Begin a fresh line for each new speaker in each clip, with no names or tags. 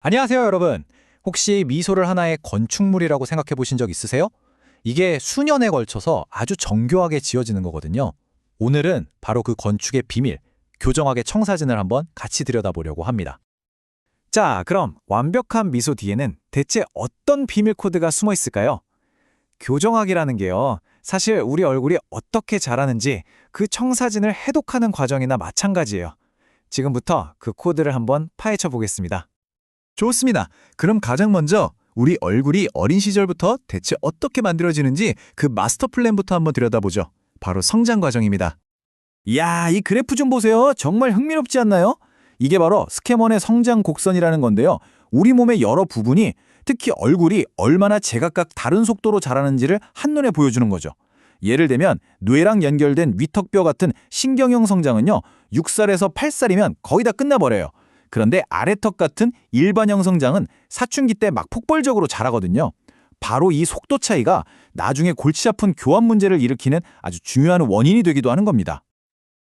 안녕하세요, 여러분. 혹시 미소를 하나의 건축물이라고 생각해 보신 적 있으세요? 이게 수년에 걸쳐서 아주 정교하게 지어지는 거거든요. 오늘은 바로 그 건축의 비밀, 교정학의 청사진을 한번 같이 들여다보려고 합니다.
자, 그럼 완벽한 미소 뒤에는 대체 어떤 비밀 코드가 숨어 있을까요? 교정학이라는 게요, 사실 우리 얼굴이 어떻게 자라는지 그 청사진을 해독하는 과정이나 마찬가지예요. 지금부터 그 코드를 한번 파헤쳐 보겠습니다.
좋습니다. 그럼 가장 먼저 우리 얼굴이 어린 시절부터 대체 어떻게 만들어지는지 그 마스터 플랜부터 한번 들여다보죠. 바로 성장 과정입니다.
이야, 이 그래프 좀 보세요. 정말 흥미롭지 않나요? 이게 바로 스캐먼의 성장 곡선이라는 건데요. 우리 몸의 여러 부분이, 특히 얼굴이 얼마나 제각각 다른 속도로 자라는지를 한눈에 보여주는 거죠. 예를 들면 뇌랑 연결된 위턱뼈 같은 신경형 성장은요, 6살에서 8살이면 거의 다 끝나버려요. 그런데 아래턱 같은 일반형 성장은 사춘기 때 막 폭발적으로 자라거든요. 바로 이 속도 차이가 나중에 골치 아픈 교합 문제를 일으키는 아주 중요한 원인이 되기도 하는 겁니다.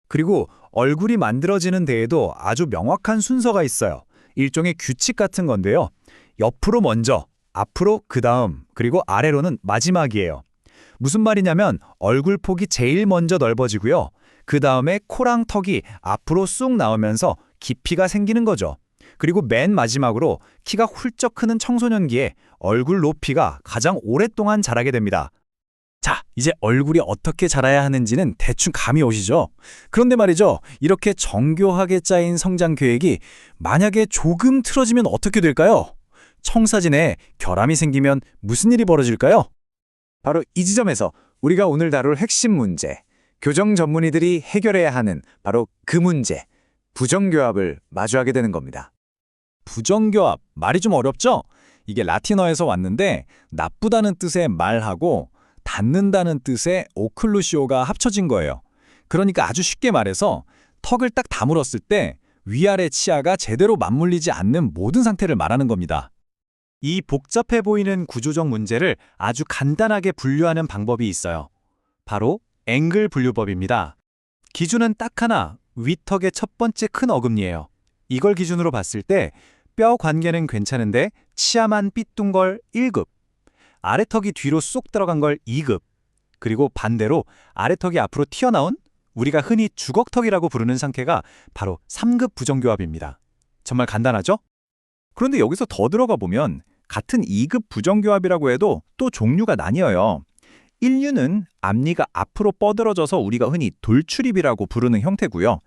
그리고 얼굴이 만들어지는 데에도 아주 명확한 순서가 있어요. 일종의 규칙 같은 건데요. 옆으로 먼저, 앞으로 그 다음, 그리고 아래로는 마지막이에요. 무슨 말이냐면 얼굴 폭이 제일 먼저 넓어지고요. 그 다음에 코랑 턱이 앞으로 쑥 나오면서 깊이가 생기는 거죠. 그리고 맨 마지막으로 키가 훌쩍 크는 청소년기에 얼굴 높이가 가장 오랫동안 자라게 됩니다. 자, 이제 얼굴이 어떻게 자라야 하는지는 대충 감이 오시죠? 그런데 말이죠, 이렇게 정교하게 짜인 성장 계획이 만약에 조금 틀어지면 어떻게 될까요? 청사진에 결함이 생기면 무슨 일이 벌어질까요? 바로 이 지점에서 우리가 오늘 다룰 핵심 문제, 교정 전문의들이 해결해야 하는 바로 그 문제, 부정교합을 마주하게 되는 겁니다.
부정교합, 말이 좀 어렵죠? 이게 라틴어에서 왔는데 나쁘다는 뜻의 말하고 닿는다는 뜻의 오클루시오가 합쳐진 거예요. 그러니까 아주 쉽게 말해서 턱을 딱 다물었을 때 위아래 치아가 제대로 맞물리지 않는 모든 상태를 말하는 겁니다.
이 복잡해 보이는 구조적 문제를 아주 간단하게 분류하는 방법이 있어요. 바로 앵글 분류법입니다. 기준은 딱 하나, 위턱의 첫 번째 큰 어금니예요. 이걸 기준으로 봤을 때 뼈 관계는 괜찮은데 치아만 삐뚤 걸 1급, 아래턱이 뒤로 쏙 들어간 걸 2급, 그리고 반대로 아래턱이 앞으로 튀어나온 우리가 흔히 주걱턱이라고 부르는 상태가 바로 3급 부정교합입니다. 정말 간단하죠? 그런데 여기서 더 들어가 보면 같은 2급 부정교합이라고 해도 또 종류가 나뉘어요. 1류는 앞니가 앞으로 뻗어져서 우리가 흔히 돌출입이라고 부르는 형태고요.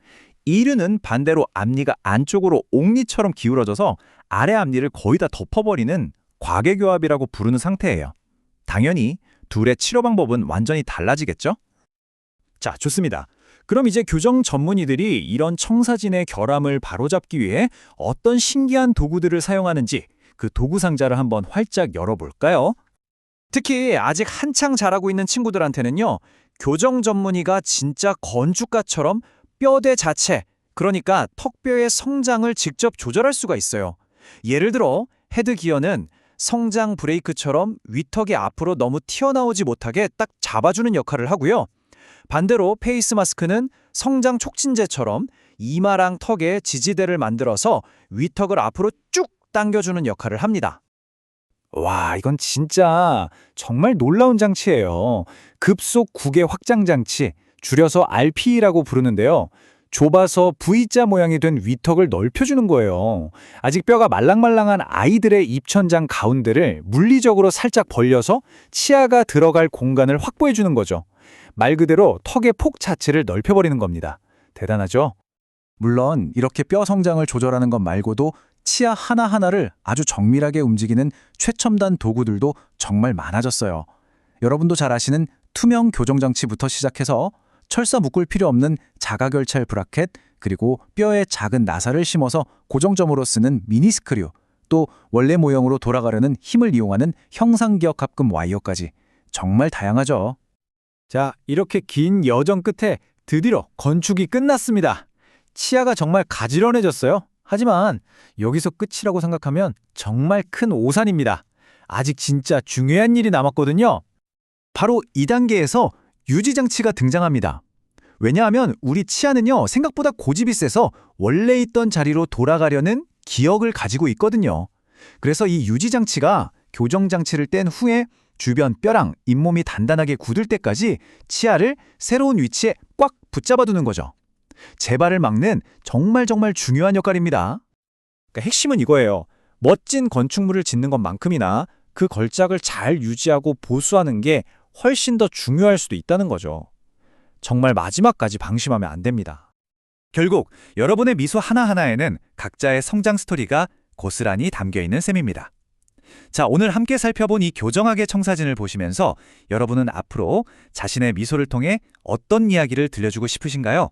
2류는 반대로 앞니가 안쪽으로 옥니처럼 기울어져서 아래 앞니를 거의 다 덮어버리는 과계교합이라고 부르는 상태예요. 당연히 둘의 치료 방법은 완전히 달라지겠죠? 자, 좋습니다. 그럼 이제 교정 전문의들이 이런 청사진의 결함을 바로잡기 위해 어떤 신기한 도구들을 사용하는지 그 도구 상자를 한번 활짝 열어볼까요? 특히 아직 한창 자라고 있는 친구들한테는요, 교정 전문의가 진짜 건축가처럼 뼈대 자체, 그러니까 턱뼈의 성장을 직접 조절할 수가 있어요. 예를 들어 헤드 기어는 성장 브레이크처럼 위턱이 앞으로 너무 튀어나오지 못하게 딱 잡아주는 역할을 하고요. 반대로 페이스 마스크는 성장 촉진제처럼 이마랑 턱에 지지대를 만들어서 위턱을 앞으로 쭉 당겨주는 역할을 합니다. 와, 이건 진짜 정말 놀라운 장치예요. 급속 구개 확장 장치, 줄여서 RP라고 부르는데요. 좁아서 V자 모양이 된 위턱을 넓혀주는 거예요. 아직 뼈가 말랑말랑한 아이들의 입천장 가운데를 물리적으로 살짝 벌려서 치아가 들어갈 공간을 확보해주는 거죠. 말 그대로 턱의 폭 자체를 넓혀버리는 겁니다. 대단하죠? 물론 이렇게 뼈 성장을 조절하는 것 말고도 치아 하나하나를 아주 정밀하게 움직이는 최첨단 도구들도 정말 많아졌어요. 여러분도 잘 아시는 투명 교정장치부터 시작해서 철사 묶을 필요 없는 자가결찰 브라켓, 그리고 뼈에 작은 나사를 심어서 고정점으로 쓰는 미니 스크류, 또 원래 모형으로 돌아가려는 힘을 이용하는 형상기억 합금 와이어까지 정말 다양하죠. 자, 이렇게 긴 여정 끝에 드디어 건축이 끝났습니다. 치아가 정말 가지런해졌어요. 하지만 여기서 끝이라고 생각하면 정말 큰 오산입니다. 아직 진짜 중요한 일이 남았거든요. 바로 2단계에서 유지장치가 등장합니다. 왜냐하면 우리 치아는요, 생각보다 고집이 세서 원래 있던 자리로 돌아가려는 기억을 가지고 있거든요.
그래서 이 유지장치가 교정장치를 뗀 후에 주변 뼈랑 잇몸이 단단하게 굳을 때까지 치아를 새로운 위치에 꽉 붙잡아두는 거죠. 재발을 막는 정말 중요한 역할입니다.
그러니까 핵심은 이거예요. 멋진 건축물을 짓는 것만큼이나 그 걸작을 잘 유지하고 보수하는 게 훨씬 더 중요할 수도 있다는 거죠. 정말 마지막까지 방심하면 안 됩니다.
결국 여러분의 미소 하나하나에는 각자의 성장 스토리가 고스란히 담겨 있는 셈입니다. 자, 오늘 함께 살펴본 이 교정학의 청사진을 보시면서 여러분은 앞으로 자신의 미소를 통해 어떤 이야기를 들려주고 싶으신가요?